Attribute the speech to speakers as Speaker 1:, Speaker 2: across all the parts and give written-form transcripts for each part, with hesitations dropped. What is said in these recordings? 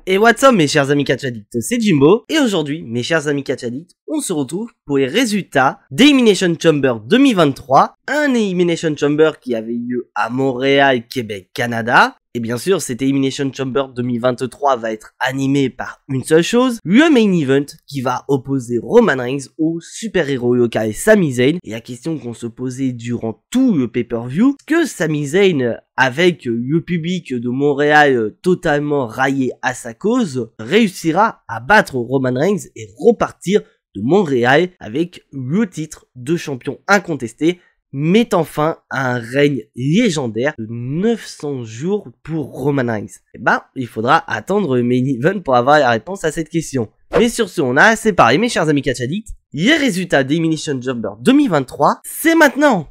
Speaker 1: Et what's up mes chers amis catch addicts, c'est Jimbo, et aujourd'hui mes chers amis catch addicts, on se retrouve pour les résultats d'Elimination Chamber 2023, un Elimination Chamber qui avait lieu à Montréal, Québec, Canada. Et bien sûr, cet Elimination Chamber 2023 va être animé par une seule chose, le main event qui va opposer Roman Reigns au super-héros local Sami Zayn. Et la question qu'on se posait durant tout le pay-per-view, que Sami Zayn, avec le public de Montréal totalement raillé à sa cause, réussira à battre Roman Reigns et repartir de Montréal avec le titre de champion incontesté, mettant fin à un règne légendaire de 900 jours pour Roman Reigns. Et bah, il faudra attendre le main event pour avoir la réponse à cette question. Mais sur ce, on a assez parlé, mes chers amis catch addicts. Les résultats d'Elimination Chamber 2023, c'est maintenant!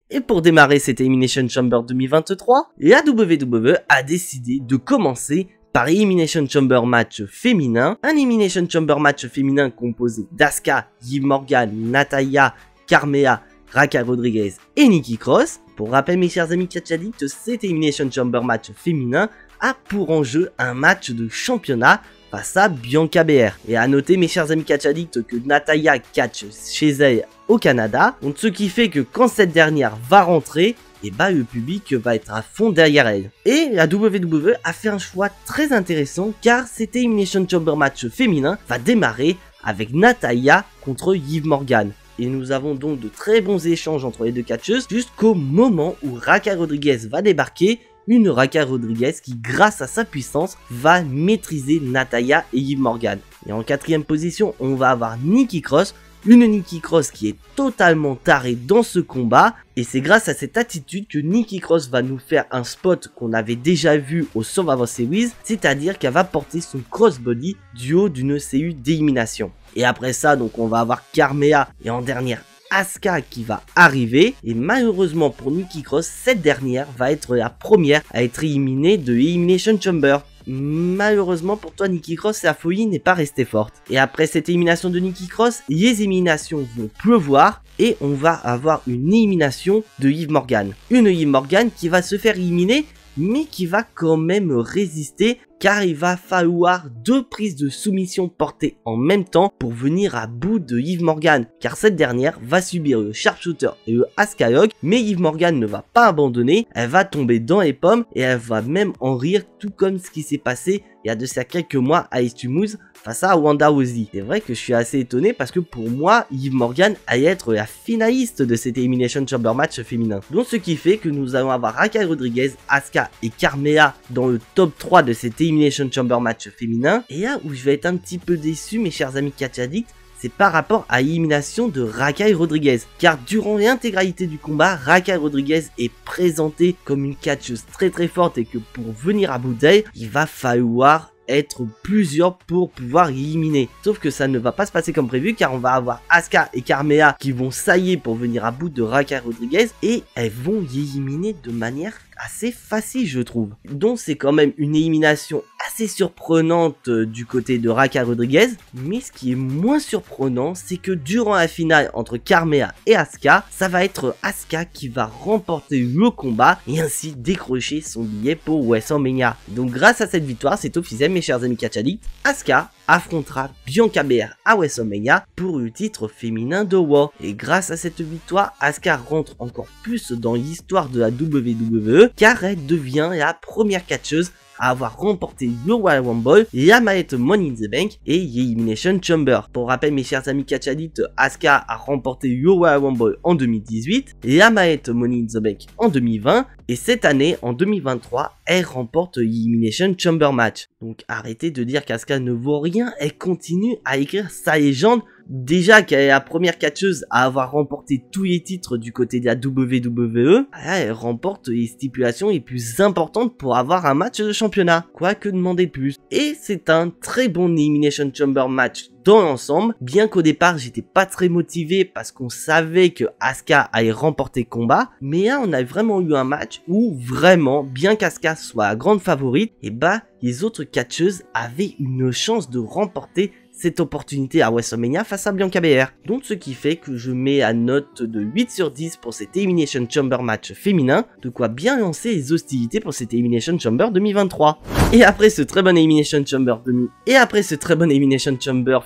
Speaker 1: Et pour démarrer cette Elimination Chamber 2023, la WWE a décidé de commencer par Elimination Chamber match féminin, un Elimination Chamber match féminin composé d'Asuka, Liv Morgan, Natalya, Carmella, Raquel Rodriguez et Nikki Cross. Pour rappel mes chers amis catch addicts, cet Elimination Chamber match féminin a pour enjeu un match de championnat face à Bianca Belair. Et à noter mes chers amis catch addicts que Natalya catch chez elle au Canada, donc ce qui fait que quand cette dernière va rentrer, et bah le public va être à fond derrière elle. Et la WWE a fait un choix très intéressant car cet Elimination Chamber match féminin va démarrer avec Natalya contre Liv Morgan. Et nous avons donc de très bons échanges entre les deux catcheuses jusqu'au moment où Raquel Rodriguez va débarquer. Une Raquel Rodriguez qui, grâce à sa puissance, va maîtriser Natalya et Liv Morgan. Et en quatrième position, on va avoir Nikki Cross. Une Nikki Cross qui est totalement tarée dans ce combat. Et c'est grâce à cette attitude que Nikki Cross va nous faire un spot qu'on avait déjà vu au Survivor Series. C'est-à-dire qu'elle va porter son crossbody du haut d'une CU d'élimination. Et après ça, donc on va avoir Carmella et en dernière Asuka qui va arriver. Et malheureusement pour Nikki Cross, cette dernière va être la première à être éliminée de Elimination Chamber. Malheureusement pour toi Nikki Cross, la folie n'est pas restée forte. Et après cette élimination de Nikki Cross, les éliminations vont pleuvoir et on va avoir une élimination de Liv Morgan. Une Liv Morgan qui va se faire éliminer mais qui va quand même résister car il va falloir 2 prises de soumission portées en même temps pour venir à bout de Liv Morgan, car cette dernière va subir le sharpshooter et le Asuka Lock, mais Liv Morgan ne va pas abandonner, elle va tomber dans les pommes et elle va même en rire, tout comme ce qui s'est passé il y a de ça quelques mois à Estumuz face à Wanda Rousey. C'est vrai que je suis assez étonné parce que pour moi, Liv Morgan allait être la finaliste de cet Elimination Chamber match féminin. Donc ce qui fait que nous allons avoir Raquel Rodriguez, Asuka et Carmella dans le top 3 de cet Elimination Chamber match féminin. Et là où je vais être un petit peu déçu mes chers amis catch addicts, c'est par rapport à l'élimination de Raquel Rodriguez. Car durant l'intégralité du combat, Raquel Rodriguez est présentée comme une catcheuse très forte et que pour venir à bout d'elle, il va falloir être plusieurs pour pouvoir éliminer. Sauf que ça ne va pas se passer comme prévu car on va avoir Asuka et Carmella qui vont sailler pour venir à bout de Raquel Rodriguez et elles vont l'éliminer de manière assez facile je trouve. Donc c'est quand même une élimination assez surprenante du côté de Raquel Rodriguez, mais ce qui est moins surprenant c'est que durant la finale entre Carmella et Asuka, ça va être Asuka qui va remporter le combat et ainsi décrocher son billet pour WrestleMania. Donc grâce à cette victoire, c'est officiel mes chers amis catch addicts, Asuka affrontera Bianca Belair à WrestleMania pour le titre féminin de Raw. Et grâce à cette victoire, Asuka rentre encore plus dans l'histoire de la WWE car elle devient la première catcheuse à avoir remporté le Royal Rumble, la mallette Money in the Bank et l'Elimination Chamber. Pour rappel mes chers amis catch addicts, Asuka a remporté le Royal Rumble en 2018, la mallette Money in the Bank en 2020 et cette année en 2023 elle remporte l'Elimination Chamber match. Donc arrêtez de dire qu'Asuka ne vaut rien, elle continue à écrire sa légende. Déjà qu'elle est la première catcheuse à avoir remporté tous les titres du côté de la WWE, elle remporte les stipulations les plus importantes pour avoir un match de championnat. Quoi que demander de plus. Et c'est un très bon Elimination Chamber match dans l'ensemble, bien qu'au départ j'étais pas très motivé parce qu'on savait que Asuka allait remporter le combat, mais là on a vraiment eu un match où vraiment, bien qu'Asuka soit la grande favorite, et bah les autres catcheuses avaient une chance de remporter cette opportunité à WrestleMania face à Bianca Belair. Donc ce qui fait que je mets à note de 8 sur 10 pour cet Elimination Chamber match féminin, de quoi bien lancer les hostilités pour cet Elimination Chamber 2023. Et après ce très bon Elimination Chamber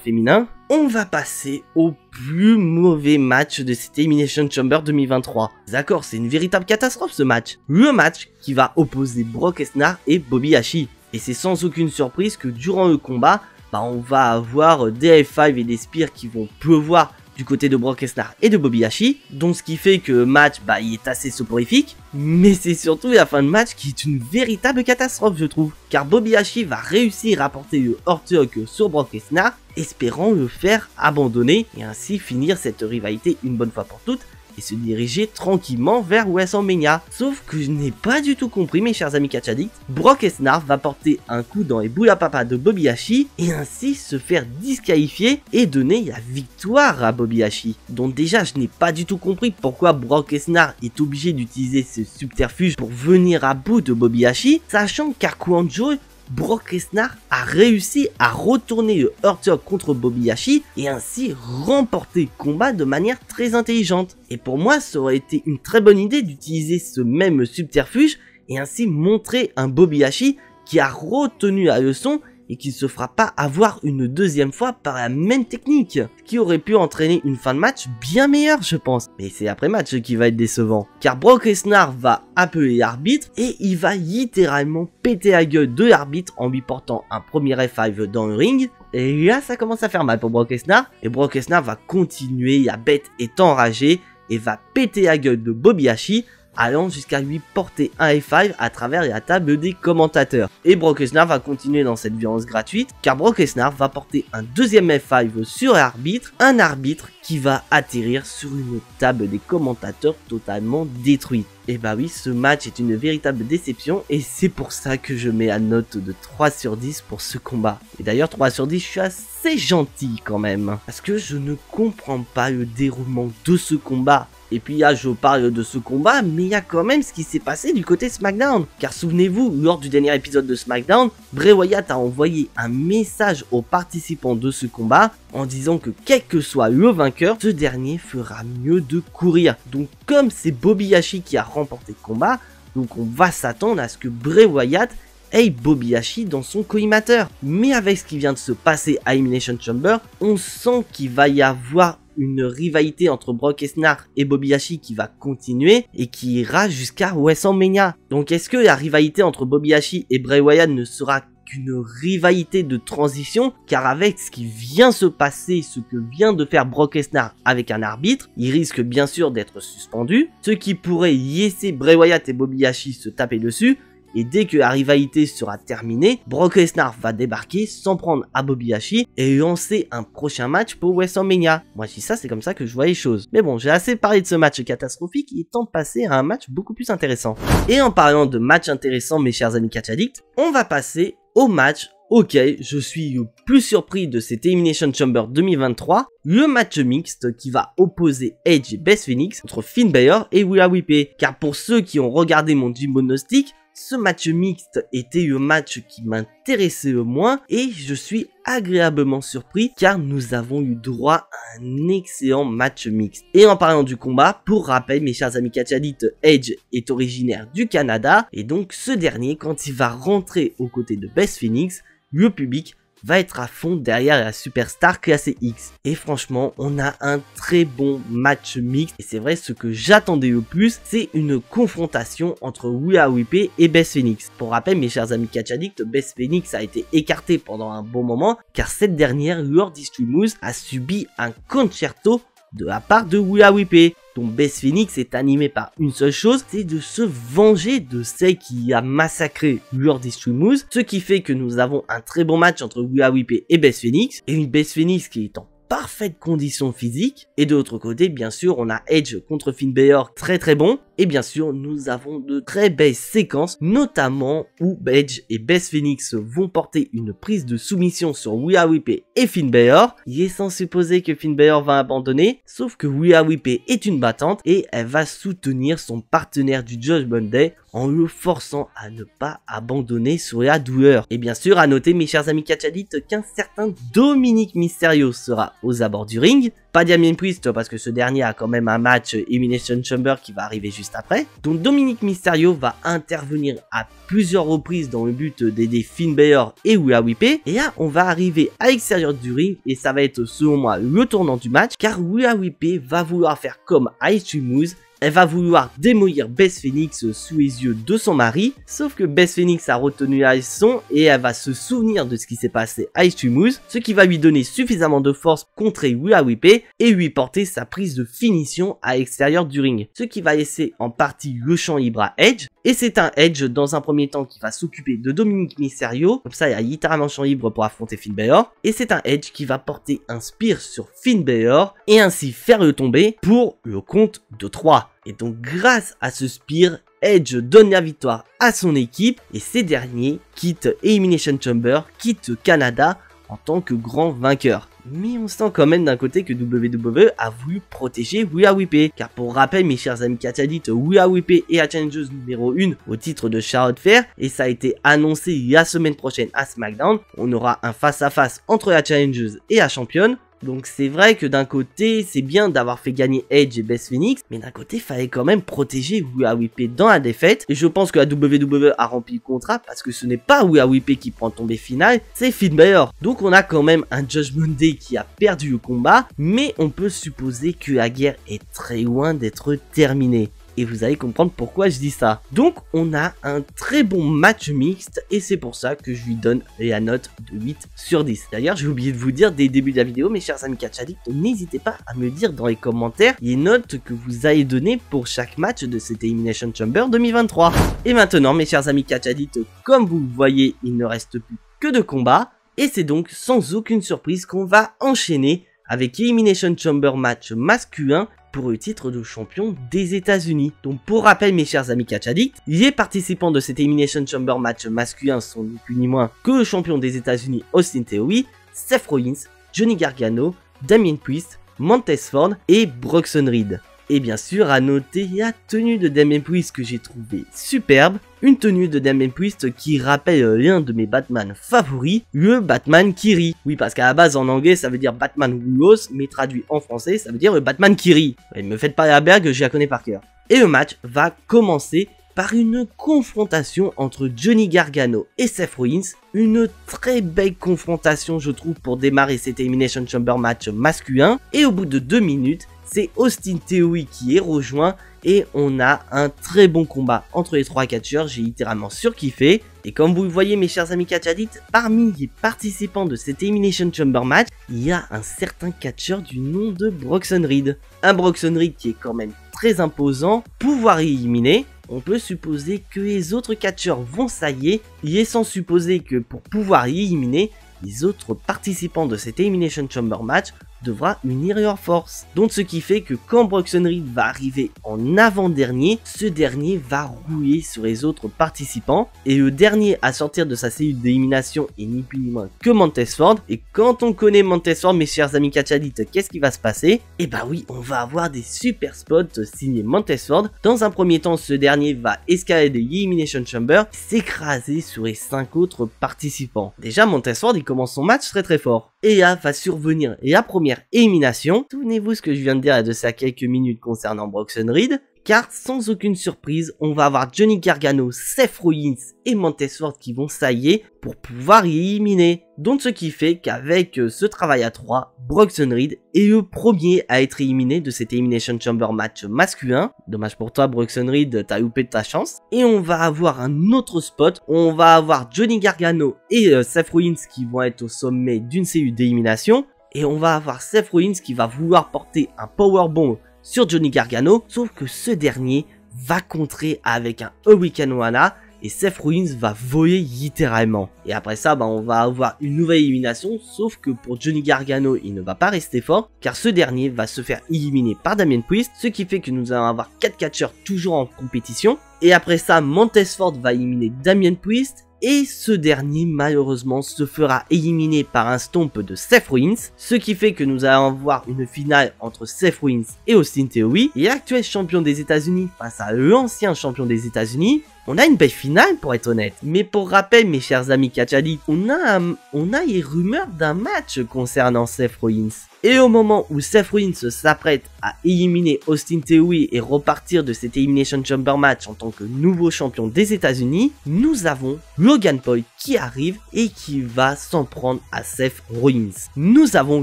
Speaker 1: féminin, on va passer au plus mauvais match de cet Elimination Chamber 2023. D'accord, c'est une véritable catastrophe ce match. Le match qui va opposer Brock Lesnar et Bobby Lashley. Et c'est sans aucune surprise que durant le combat, on va avoir des F5 et des spears qui vont pleuvoir du côté de Brock Lesnar et de Bobby Lashley. Donc ce qui fait que le match, il est assez soporifique. Mais c'est surtout la fin de match qui est une véritable catastrophe, je trouve. Car Bobby Lashley va réussir à porter le Hurt sur Brock Lesnar, espérant le faire abandonner et ainsi finir cette rivalité une bonne fois pour toutes et se diriger tranquillement vers WrestleMania. Sauf que je n'ai pas du tout compris, mes chers amis catch addicts. Brock Lesnar va porter un coup dans les boules à papa de Bobby Lashley et ainsi se faire disqualifier et donner la victoire à Bobby Lashley. Donc déjà, je n'ai pas du tout compris pourquoi Brock Lesnar est obligé d'utiliser ce subterfuge pour venir à bout de Bobby Lashley, sachant qu'à coup de jeu, Brock Lesnar a réussi à retourner le Hurt contre Bobby Lashley et ainsi remporter le combat de manière très intelligente. Et pour moi, ça aurait été une très bonne idée d'utiliser ce même subterfuge et ainsi montrer un Bobby Lashley qui a retenu la leçon et qui ne se fera pas avoir une deuxième fois par la même technique, qui aurait pu entraîner une fin de match bien meilleure, je pense. Mais c'est après match qui va être décevant, car Brock Lesnar va appeler l'arbitre et il va littéralement péter la gueule de l'arbitre en lui portant un premier F5 dans le ring. Et là, ça commence à faire mal pour Brock Lesnar, et Brock Lesnar va continuer, la bête est enragée et va péter la gueule de Bobby Lashley, allant jusqu'à lui porter un F5 à travers la table des commentateurs. Et Brock Lesnar va continuer dans cette violence gratuite, car Brock Lesnar va porter un deuxième F5 sur l'arbitre, un arbitre qui va atterrir sur une table des commentateurs totalement détruite. Et bah oui, ce match est une véritable déception et c'est pour ça que je mets la note de 3 sur 10 pour ce combat. Et d'ailleurs 3 sur 10, je suis assez gentil quand même, parce que je ne comprends pas le déroulement de ce combat. Et puis là, je parle de ce combat, mais il y a quand même ce qui s'est passé du côté SmackDown. Car souvenez-vous, lors du dernier épisode de SmackDown, Bray Wyatt a envoyé un message aux participants de ce combat en disant que quel que soit le vainqueur, ce dernier fera mieux de courir. Donc comme c'est Bobby Lashley qui a remporté le combat, donc on va s'attendre à ce que Bray Wyatt ait Bobby Lashley dans son collimateur. Mais avec ce qui vient de se passer à Elimination Chamber, on sent qu'il va y avoir une rivalité entre Brock Lesnar et Bobby Lashley qui va continuer et qui ira jusqu'à WrestleMania. Donc est-ce que la rivalité entre Bobby Lashley et Bray Wyatt ne sera qu'une rivalité de transition? Car avec ce qui vient se passer, ce que vient de faire Brock Lesnar avec un arbitre, il risque bien sûr d'être suspendu, ce qui pourrait laisser Bray Wyatt et Bobby Lashley se taper dessus. Et dès que la rivalité sera terminée, Brock Lesnar va débarquer, s'en prendre à Bobby Lashley et lancer un prochain match pour WrestleMania. Moi je dis ça, c'est comme ça que je vois les choses. Mais bon, j'ai assez parlé de ce match catastrophique, il est temps de passer à un match beaucoup plus intéressant. Et en parlant de match intéressant, mes chers amis catch addicts, on va passer au match auquel je suis le plus surpris de cette Elimination Chamber 2023, le match mixte qui va opposer Edge et Beth Phoenix contre Finn Balor et Rhea Ripley. Car pour ceux qui ont regardé mon Jimbo Gnostic, ce match mixte était le match qui m'intéressait le moins et je suis agréablement surpris car nous avons eu droit à un excellent match mixte. Et en parlant du combat, pour rappel mes chers amis catch addicts, Edge est originaire du Canada et donc ce dernier, quand il va rentrer aux côtés de Beth Phoenix, le public va être à fond derrière la superstar classée X. Et franchement, on a un très bon match mixte. Et c'est vrai, ce que j'attendais le plus, c'est une confrontation entre Rhea Ripley et Beth Phoenix. Pour rappel, mes chers amis catch addicts, Beth Phoenix a été écartée pendant un bon moment, car cette dernière, lors d'Extreme Rules, a subi un concerto de la part de Rhea Ripley. Donc Beth Phoenix est animée par une seule chose, c'est de se venger de celle qui a massacré lors d'Extreme Rules, ce qui fait que nous avons un très bon match entre Rhea Ripley et Beth Phoenix, et une Beth Phoenix qui est en parfaite condition physique. Et de l'autre côté, bien sûr, on a Edge contre Finn Balor très très bon, Et bien sûr, nous avons de très belles séquences, notamment où Edge et Beth Phoenix vont porter une prise de soumission sur Rhea Ripley et Finn Balor. Il est sans supposer que Finn Balor va abandonner, sauf que Rhea Ripley est une battante et elle va soutenir son partenaire du Judgment Day en le forçant à ne pas abandonner sur la douleur. Et bien sûr, à noter mes chers amis catch addicts qu'un certain Dominic Mysterio sera aux abords du ring. Pas Damien Priest parce que ce dernier a quand même un match Elimination Chamber qui va arriver juste après. Donc Dominic Mysterio va intervenir à plusieurs reprises dans le but d'aider Finn Balor et Rhea Ripley. Et là, on va arriver à l'extérieur du ring et ça va être selon moi le tournant du match car Rhea Ripley va vouloir faire comme Extreme Moose. Elle va vouloir démolir Beth Phoenix sous les yeux de son mari, sauf que Beth Phoenix a retenu la leçon et elle va se souvenir de ce qui s'est passé à Extreme Rules, ce qui va lui donner suffisamment de force pour contrer Rhea Ripley et lui porter sa prise de finition à l'extérieur du ring, ce qui va laisser en partie le champ libre à Edge. Et c'est un Edge dans un premier temps qui va s'occuper de Dominic Mysterio, comme ça il y a littéralement champ libre pour affronter Finn Balor, et c'est un Edge qui va porter un spear sur Finn Balor et ainsi faire le tomber pour le compte de 3. Et donc grâce à ce spear, Edge donne la victoire à son équipe et ces derniers quittent Elimination Chamber, quittent Canada en tant que grand vainqueur. Mais on sent quand même d'un côté que WWE a voulu protéger Rhea Ripley. Car pour rappel mes chers amis catch addicts, Rhea Ripley est la challengeuse numéro 1 au titre de Charlotte Flair. Et ça a été annoncé la semaine prochaine à SmackDown. On aura un face à face entre la challengeuse et la championne. Donc c'est vrai que d'un côté, c'est bien d'avoir fait gagner Edge et Beth Phoenix, mais d'un côté, il fallait quand même protéger Rhea Ripley dans la défaite. Et je pense que la WWE a rempli le contrat parce que ce n'est pas Rhea Ripley qui prend le tombé final, c'est Finn Balor. Donc on a quand même un Judgment Day qui a perdu le combat, mais on peut supposer que la guerre est très loin d'être terminée. Et vous allez comprendre pourquoi je dis ça. Donc on a un très bon match mixte et c'est pour ça que je lui donne la note de 8 sur 10. D'ailleurs j'ai oublié de vous dire dès le début de la vidéo mes chers amis catch addicts, n'hésitez pas à me dire dans les commentaires les notes que vous allez donner pour chaque match de cette Elimination Chamber 2023. Et maintenant mes chers amis catch addicts, comme vous le voyez il ne reste plus que 2 combats. Et c'est donc sans aucune surprise qu'on va enchaîner avec Elimination Chamber match masculin pour le titre de champion des États-Unis. Donc pour rappel mes chers amis catch addicts, les participants de cet Elimination Chamber match masculin sont ni plus ni moins que le champion des États-Unis Austin Theory, Seth Rollins, Johnny Gargano, Damien Priest, Montez Ford et Bronson Reed. Et bien sûr à noter la tenue de Damien Priest que j'ai trouvé superbe. Une tenue de Damien Priest qui rappelle l'un de mes Batman favoris, le Batman qui rit. Oui, parce qu'à la base en anglais ça veut dire Batman Who mais traduit en français ça veut dire le Batman qui rit. Et me faites pas la blague, je la connais par cœur. Et le match va commencer par une confrontation entre Johnny Gargano et Seth Rollins. Une très belle confrontation je trouve pour démarrer cet Elimination Chamber match masculin. Et au bout de 2 minutes, c'est Austin Theory qui est rejoint et on a un très bon combat entre les 3 catcheurs, j'ai littéralement surkiffé. Et comme vous le voyez mes chers amis catch addicts, parmi les participants de cet Elimination Chamber match, il y a un certain catcheur du nom de Bronson Reed. Un Bronson Reed qui est quand même très imposant, pouvoir éliminer. On peut supposer que les autres catcheurs vont s'allier, il est sans supposer que pour pouvoir y éliminer, les autres participants de cet Elimination Chamber match devra unir leurs forces. Donc ce qui fait que quand Bronson Reed va arriver en avant-dernier, ce dernier va rouler sur les autres participants. Et le dernier à sortir de sa cellule d'élimination est ni plus ni moins que Montez Ford. Et quand on connaît Montez Ford, mes chers amis catch addicts, qu'est-ce qui va se passer? Et bah oui, on va avoir des super spots signés Montez Ford. Dans un premier temps, ce dernier va escalader l'Elimination Chamber, s'écraser sur les 5 autres participants. Déjà, Montez Ford, il commence son match très fort. Et là va survenir la première élimination. Souvenez-vous ce que je viens de dire il y a de ça quelques minutes concernant Bronson Reed. Car sans aucune surprise, on va avoir Johnny Gargano, Seth Rollins et Montez Ford qui vont s'allier pour pouvoir y éliminer. Donc ce qui fait qu'avec ce travail à 3, Bronson Reed est le premier à être éliminé de cet Elimination Chamber match masculin. Dommage pour toi Bronson Reed, t'as loupé de ta chance. Et on va avoir un autre spot, on va avoir Johnny Gargano et Seth Rollins qui vont être au sommet d'une cellule d'élimination. Et on va avoir Seth Rollins qui va vouloir porter un powerbomb sur Johnny Gargano, sauf que ce dernier va contrer avec un Hurricane Rana et Seth Rollins va voler littéralement. Et après ça, on va avoir une nouvelle élimination, sauf que pour Johnny Gargano, il ne va pas rester fort, car ce dernier va se faire éliminer par Damien Priest, ce qui fait que nous allons avoir 4 catcheurs toujours en compétition. Et après ça, Montez Ford va éliminer Damien Priest, et ce dernier malheureusement se fera éliminer par un stomp de Seth Rollins, ce qui fait que nous allons avoir une finale entre Seth Rollins et Austin Theory, et l'actuel champion des États-Unis face à l'ancien champion des États-Unis. On a une belle finale pour être honnête. Mais pour rappel, mes chers amis catch addicts, on a les rumeurs d'un match concernant Seth Rollins. Et au moment où Seth Rollins s'apprête à éliminer Austin Theory et repartir de cet Elimination Chamber match en tant que nouveau champion des États-Unis, nous avons Logan Paul qui arrive et qui va s'en prendre à Seth Rollins. Nous avons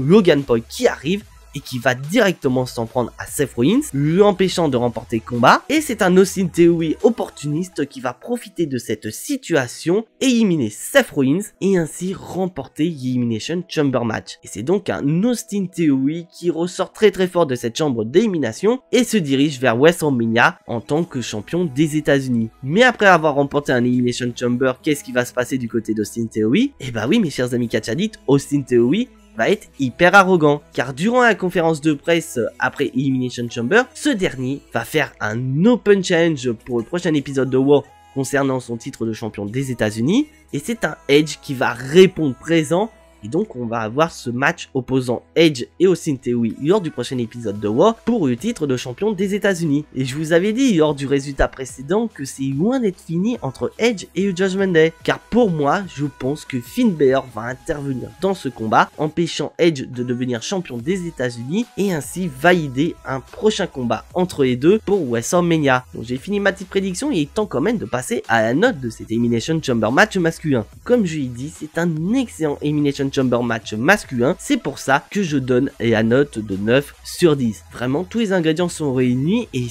Speaker 1: Logan Paul qui arrive et qui va directement s'en prendre à Seth Rollins, lui empêchant de remporter le combat. Et c'est un Austin Theory opportuniste qui va profiter de cette situation, éliminer Seth Rollins et ainsi remporter l'Elimination Chamber match. Et c'est donc un Austin Theory qui ressort très fort de cette chambre d'élimination et se dirige vers WrestleMania en tant que champion des États-Unis. Mais après avoir remporté un Elimination Chamber, qu'est-ce qui va se passer du côté d'Austin Theory? Et bah oui, mes chers amis catch addicts, Austin Theory va être hyper arrogant, car durant la conférence de presse après Elimination Chamber, ce dernier va faire un Open Challenge pour le prochain épisode de Raw concernant son titre de champion des États-Unis, et c'est un Edge qui va répondre présent. Et donc on va avoir ce match opposant Edge et Austin Theory lors du prochain épisode de Raw pour le titre de champion des États-Unis. Et je vous avais dit lors du résultat précédent que c'est loin d'être fini entre Edge et le Judgment Day. Car pour moi, je pense que Finn Balor va intervenir dans ce combat, empêchant Edge de devenir champion des États-Unis et ainsi valider un prochain combat entre les deux pour WrestleMania. Donc j'ai fini ma petite prédiction et il est temps quand même de passer à la note de cet Elimination Chamber match masculin. Comme je l'ai dit, c'est un excellent Elimination Chamber match masculin, c'est pour ça que je donne la note de 9 sur 10. Vraiment, tous les ingrédients sont réunis et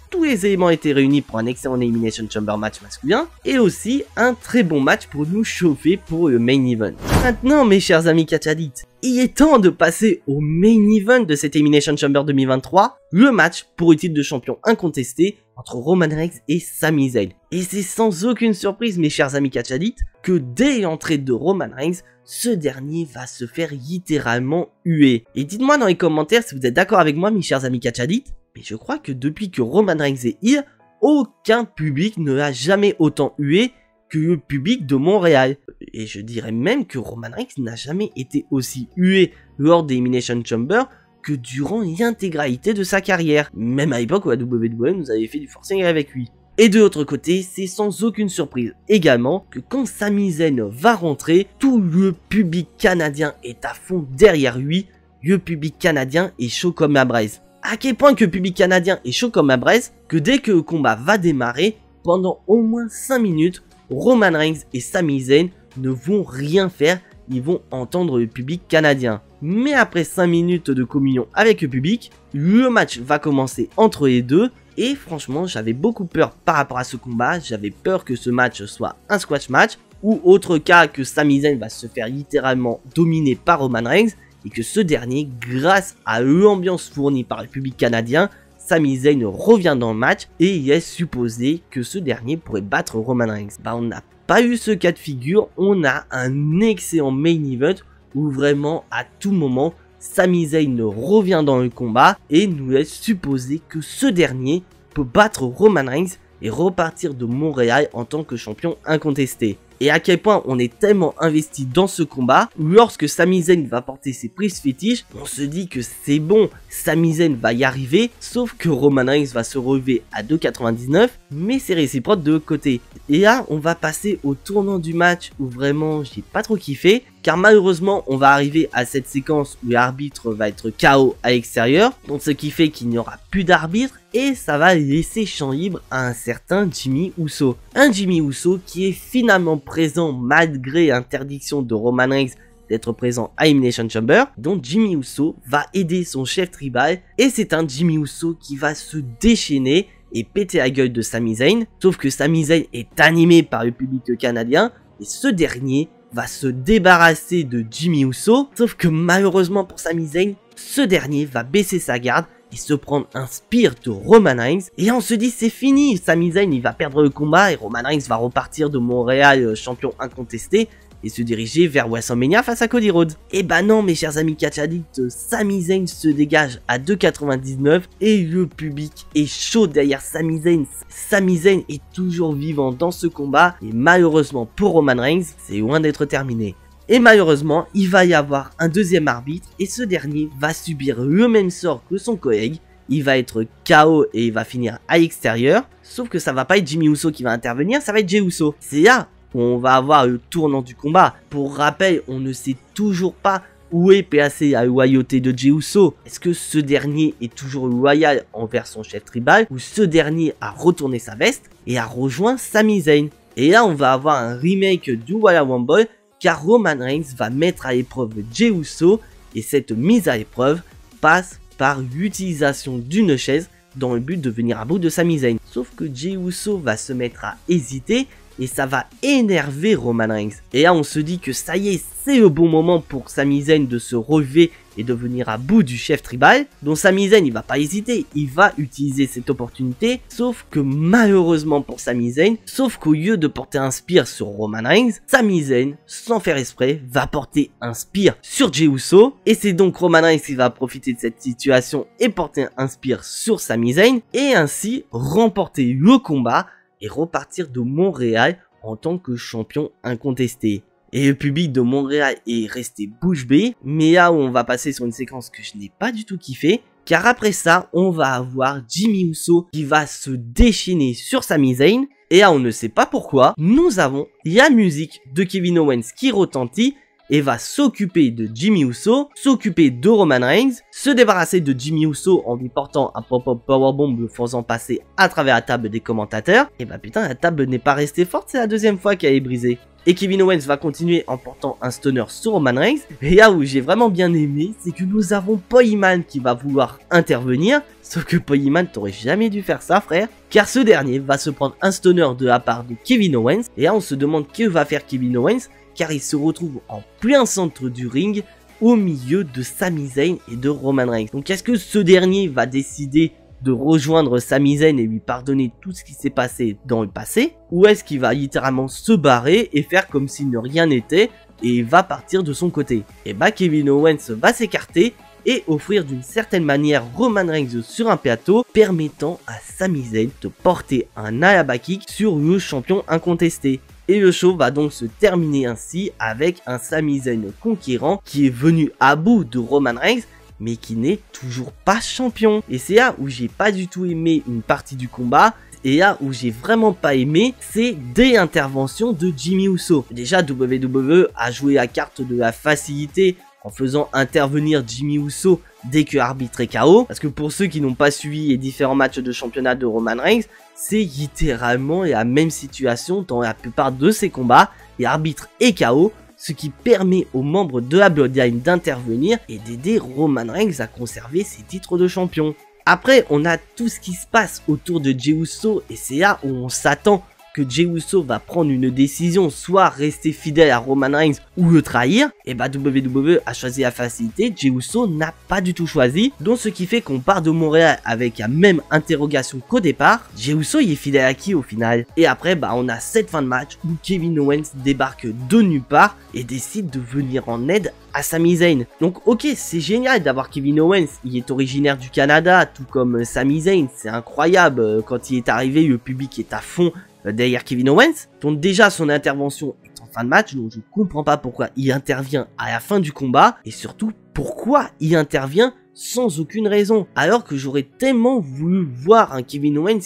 Speaker 1: tous les éléments étaient réunis pour un excellent Elimination Chamber match masculin et aussi un très bon match pour nous chauffer pour le main event. Maintenant, mes chers amis catch addicts, il est temps de passer au main event de cette Elimination Chamber 2023, le match pour le titre de champion incontesté entre Roman Reigns et Sami Zayn. Et c'est sans aucune surprise, mes chers amis catch addicts, que dès l'entrée de Roman Reigns, ce dernier va se faire littéralement huer. Et dites-moi dans les commentaires si vous êtes d'accord avec moi, mes chers amis catch addicts, mais je crois que depuis que Roman Reigns est heel, aucun public ne l'a jamais autant hué que le public de Montréal. Et je dirais même que Roman Reigns n'a jamais été aussi hué lors des Elimination Chamber que durant l'intégralité de sa carrière. Même à l'époque où la WWE nous avait fait du forcing avec lui. Et de l'autre côté, c'est sans aucune surprise également que quand Sami Zayn va rentrer, tout le public canadien est à fond derrière lui. Le public canadien est chaud comme la braise. À quel point que le public canadien est chaud comme la braise que dès que le combat va démarrer, pendant au moins 5 minutes, Roman Reigns et Sami Zayn ne vont rien faire, ils vont entendre le public canadien. Mais après 5 minutes de communion avec le public, le match va commencer entre les deux. Et franchement, j'avais beaucoup peur par rapport à ce combat. J'avais peur que ce match soit un squash match. Ou autre cas que Sami Zayn va se faire littéralement dominer par Roman Reigns. Et que ce dernier, grâce à l'ambiance fournie par le public canadien, Sami Zayn revient dans le match. Et il est supposé que ce dernier pourrait battre Roman Reigns. On n'a pas eu ce cas de figure. On a un excellent main event où vraiment à tout moment, Sami Zayn revient dans le combat et nous laisse supposer que ce dernier peut battre Roman Reigns et repartir de Montréal en tant que champion incontesté. Et à quel point on est tellement investi dans ce combat, lorsque Sami Zayn va porter ses prises fétiches, on se dit que c'est bon, Sami Zayn va y arriver, sauf que Roman Reigns va se relever à 2,99, mais c'est réciproque de l'autre côté. Et là, on va passer au tournant du match où vraiment j'ai pas trop kiffé, car malheureusement, on va arriver à cette séquence où l'arbitre va être KO à l'extérieur, donc ce qui fait qu'il n'y aura plus d'arbitre, et ça va laisser champ libre à un certain Jimmy Uso. Un Jimmy Uso qui est finalement présent malgré l'interdiction de Roman Reigns d'être présent à Elimination Chamber, donc Jimmy Uso va aider son chef tribal, et c'est un Jimmy Uso qui va se déchaîner et péter la gueule de Sami Zayn, sauf que Sami Zayn est animé par le public canadien, et ce dernier va se débarrasser de Jimmy Uso, sauf que malheureusement pour Sami Zayn, ce dernier va baisser sa garde et se prendre un spear de Roman Reigns. Et là on se dit c'est fini, Sami Zayn il va perdre le combat et Roman Reigns va repartir de Montréal champion incontesté et se diriger vers WrestleMania face à Cody Rhodes. Et bah non mes chers amis catch addicts, Sami Zayn se dégage à 2,99 et le public est chaud derrière Sami Zayn. Sami Zayn est toujours vivant dans ce combat et malheureusement pour Roman Reigns, c'est loin d'être terminé. Et malheureusement, il va y avoir un deuxième arbitre et ce dernier va subir le même sort que son collègue. Il va être KO et il va finir à l'extérieur. Sauf que ça va pas être Jimmy Uso qui va intervenir, ça va être Jey Uso. C'est là où on va avoir le tournant du combat. Pour rappel, on ne sait toujours pas où est placée la loyauté de Jey Uso. Est-ce que ce dernier est toujours loyal envers son chef tribal ou ce dernier a retourné sa veste et a rejoint Sami Zayn? Et là, on va avoir un remake du Royal Rumble car Roman Reigns va mettre à l'épreuve Jey Uso et cette mise à l'épreuve passe par l'utilisation d'une chaise dans le but de venir à bout de Sami Zayn. Sauf que Jey Uso va se mettre à hésiter et ça va énerver Roman Reigns. Et là on se dit que ça y est, c'est le bon moment pour Sami Zayn de se relever et de venir à bout du chef tribal. Donc Sami Zayn il va pas hésiter, il va utiliser cette opportunité. Sauf que malheureusement pour Sami Zayn, sauf qu'au lieu de porter un spear sur Roman Reigns, Sami Zayn, sans faire exprès, va porter un spear sur Jey Uso. Et c'est donc Roman Reigns qui va profiter de cette situation et porter un spear sur Sami Zayn. Et ainsi remporter le combat et repartir de Montréal en tant que champion incontesté. Et le public de Montréal est resté bouche bée, mais là où on va passer sur une séquence que je n'ai pas du tout kiffé, car après ça, on va avoir Jimmy Uso qui va se déchaîner sur Sami Zayn, et là on ne sait pas pourquoi, nous avons la musique de Kevin Owens qui retentit, et va s'occuper de Jimmy Uso, s'occuper de Roman Reigns, se débarrasser de Jimmy Uso en lui portant un pop-up powerbomb le faisant passer à travers la table des commentateurs. Et bah putain, la table n'est pas restée forte, c'est la deuxième fois qu'elle est brisée. Et Kevin Owens va continuer en portant un stunner sur Roman Reigns. Et là où j'ai vraiment bien aimé, c'est que nous avons Paul Heyman qui va vouloir intervenir. Sauf que Paul Heyman, t'aurais jamais dû faire ça frère. Car ce dernier va se prendre un stunner de la part de Kevin Owens. Et là on se demande que va faire Kevin Owens, car il se retrouve en plein centre du ring, au milieu de Sami Zayn et de Roman Reigns. Donc est-ce que ce dernier va décider de rejoindre Sami Zayn et lui pardonner tout ce qui s'est passé dans le passé, ou est-ce qu'il va littéralement se barrer et faire comme si ne rien n'était et va partir de son côté? Et bah Kevin Owens va s'écarter et offrir d'une certaine manière Roman Reigns sur un plateau, permettant à Sami Zayn de porter un Alaba Kick sur le champion incontesté. Et le show va donc se terminer ainsi avec un Sami Zayn conquérant qui est venu à bout de Roman Reigns mais qui n'est toujours pas champion. Et c'est là où j'ai pas du tout aimé une partie du combat. Et là où j'ai vraiment pas aimé, c'est des interventions de Jimmy Uso. Déjà WWE a joué la carte de la facilité en faisant intervenir Jimmy Uso dès que l'arbitre est KO. Parce que pour ceux qui n'ont pas suivi les différents matchs de championnat de Roman Reigns, c'est littéralement la même situation dans la plupart de ces combats. L'arbitre est KO, ce qui permet aux membres de la Bloodline d'intervenir et d'aider Roman Reigns à conserver ses titres de champion. Après, on a tout ce qui se passe autour de Jey Uso et c'est là où on s'attend que Jey Uso va prendre une décision, soit rester fidèle à Roman Reigns ou le trahir. Et bah WWE a choisi la facilité, Jey Uso n'a pas du tout choisi, donc ce qui fait qu'on part de Montréal avec la même interrogation qu'au départ. Jey Uso il est fidèle à qui au final? Et après bah on a cette fin de match où Kevin Owens débarque de nulle part et décide de venir en aide à Sami Zayn. Donc ok, c'est génial d'avoir Kevin Owens, il est originaire du Canada, tout comme Sami Zayn, c'est incroyable, quand il est arrivé le public est à fond derrière Kevin Owens. Donc déjà son intervention est en fin de match, donc je comprends pas pourquoi il intervient à la fin du combat, et surtout pourquoi il intervient sans aucune raison, alors que j'aurais tellement voulu voir un Kevin Owens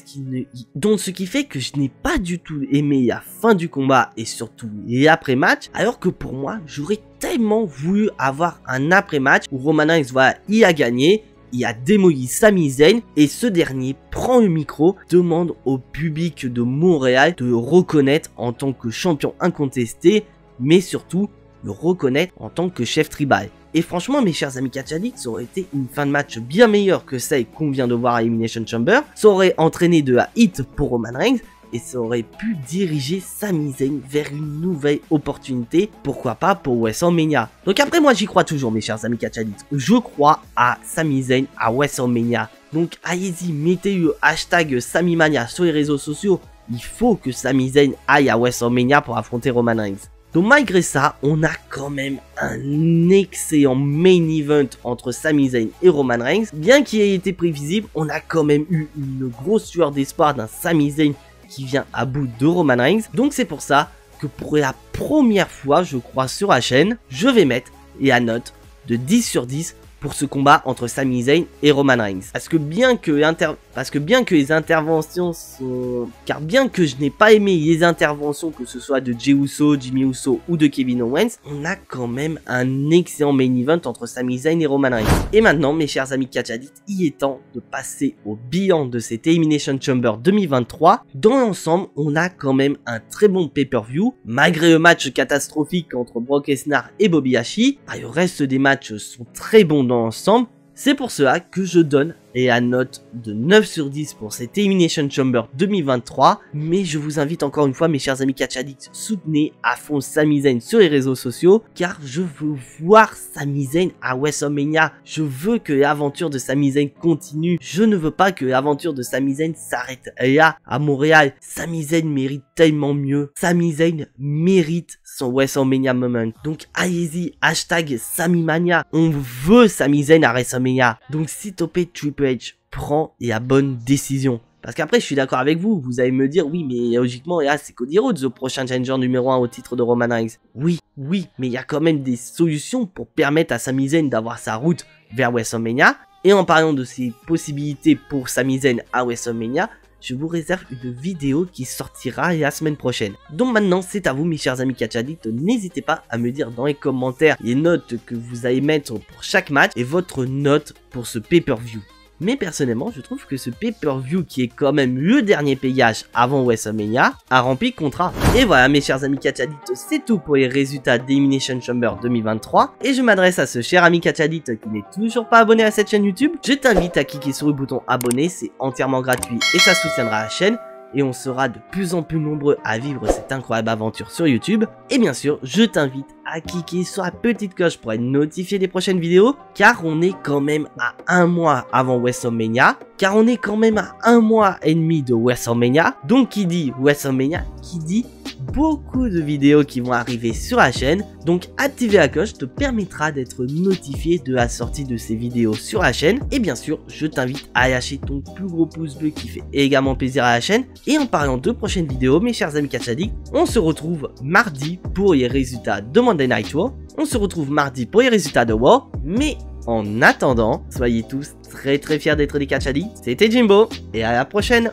Speaker 1: donc ce qui fait que je n'ai pas du tout aimé la fin du combat et surtout l'après-match, alors que pour moi j'aurais tellement voulu avoir un après-match où Roman Reigns voilà, il a gagné, il a démoli Sami Zayn et ce dernier prend le micro, demande au public de Montréal de le reconnaître en tant que champion incontesté, mais surtout le reconnaître en tant que chef tribal. Et franchement mes chers amis catch addicts, ça aurait été une fin de match bien meilleure que celle qu'on vient de voir à Elimination Chamber, ça aurait entraîné de la hit pour Roman Reigns et ça aurait pu diriger Sami Zayn vers une nouvelle opportunité, pourquoi pas pour WrestleMania. Donc après moi j'y crois toujours mes chers amis catch addicts, je crois à Sami Zayn à WrestleMania. Donc allez-y, mettez le hashtag Samimania sur les réseaux sociaux, il faut que Sami Zayn aille à WrestleMania pour affronter Roman Reigns. Donc malgré ça, on a quand même un excellent main event entre Sami Zayn et Roman Reigns. Bien qu'il ait été prévisible, on a quand même eu une grosse sueur d'espoir d'un Sami Zayn qui vient à bout de Roman Reigns. Donc c'est pour ça que pour la première fois, je crois, sur la chaîne, je vais mettre la note de 10 sur 10 pour ce combat entre Sami Zayn et Roman Reigns. Parce que bien que les interventions sont... Car bien que je n'ai pas aimé les interventions, que ce soit de Jey Uso, Jimmy Uso ou de Kevin Owens, on a quand même un excellent main event entre Sami Zayn et Roman Reigns. Et maintenant, mes chers amis catch addicts, il est temps de passer au bilan de cette Elimination Chamber 2023. Dans l'ensemble, on a quand même un très bon pay-per-view. Malgré le match catastrophique entre Brock Lesnar et Bobby Lashley, le reste des matchs sont très bons dans l'ensemble. C'est pour cela que je donne la note de 9 sur 10 pour cette Elimination Chamber 2023. Mais je vous invite encore une fois, mes chers amis catch addicts, soutenez à fond Sami Zayn sur les réseaux sociaux, car je veux voir Sami Zayn à WrestleMania. Je veux que l'aventure de Sami Zayn continue. Je ne veux pas que l'aventure de Sami Zayn s'arrête là, à Montréal. Sami Zayn mérite tellement mieux. Sami Zayn mérite son WrestleMania moment. Donc allez-y, hashtag Samimania. On veut Sami Zayn à WrestleMania. Donc s'il te plaît, Triple H, prends la bonne décision. Parce qu'après, je suis d'accord avec vous. Vous allez me dire, oui, mais logiquement, là, c'est Cody Rhodes, le prochain challenger numéro 1 au titre de Roman Reigns. Oui, mais il y a quand même des solutions pour permettre à Sami Zayn d'avoir sa route vers WrestleMania. Et en parlant de ces possibilités pour Sami Zayn à WrestleMania, je vous réserve une vidéo qui sortira la semaine prochaine. Donc maintenant, c'est à vous, mes chers amis catch addicts. N'hésitez pas à me dire dans les commentaires les notes que vous allez mettre pour chaque match et votre note pour ce pay-per-view. Mais personnellement, je trouve que ce pay-per-view, qui est quand même le dernier payage avant WrestleMania, a rempli le contrat. Et voilà, mes chers amis catch addicts, c'est tout pour les résultats d'Elimination Chamber 2023. Et je m'adresse à ce cher ami catch addict qui n'est toujours pas abonné à cette chaîne YouTube. Je t'invite à cliquer sur le bouton abonner, c'est entièrement gratuit et ça soutiendra la chaîne. Et on sera de plus en plus nombreux à vivre cette incroyable aventure sur YouTube. Et bien sûr, je t'invite à cliquer sur la petite cloche pour être notifié des prochaines vidéos. Car on est quand même à un mois avant WrestleMania. Car on est quand même à un mois et demi de WrestleMania. Donc qui dit WrestleMania, qui dit beaucoup de vidéos qui vont arriver sur la chaîne. Donc activer la cloche te permettra d'être notifié de la sortie de ces vidéos sur la chaîne. Et bien sûr, je t'invite à lâcher ton plus gros pouce bleu qui fait également plaisir à la chaîne. Et en parlant de prochaines vidéos, mes chers amis catch addicts, on se retrouve mardi pour les résultats de Monday Night Raw. On se retrouve mardi pour les résultats de Raw. Mais en attendant, soyez tous très fiers d'être des catch addicts. C'était Jimbo et à la prochaine.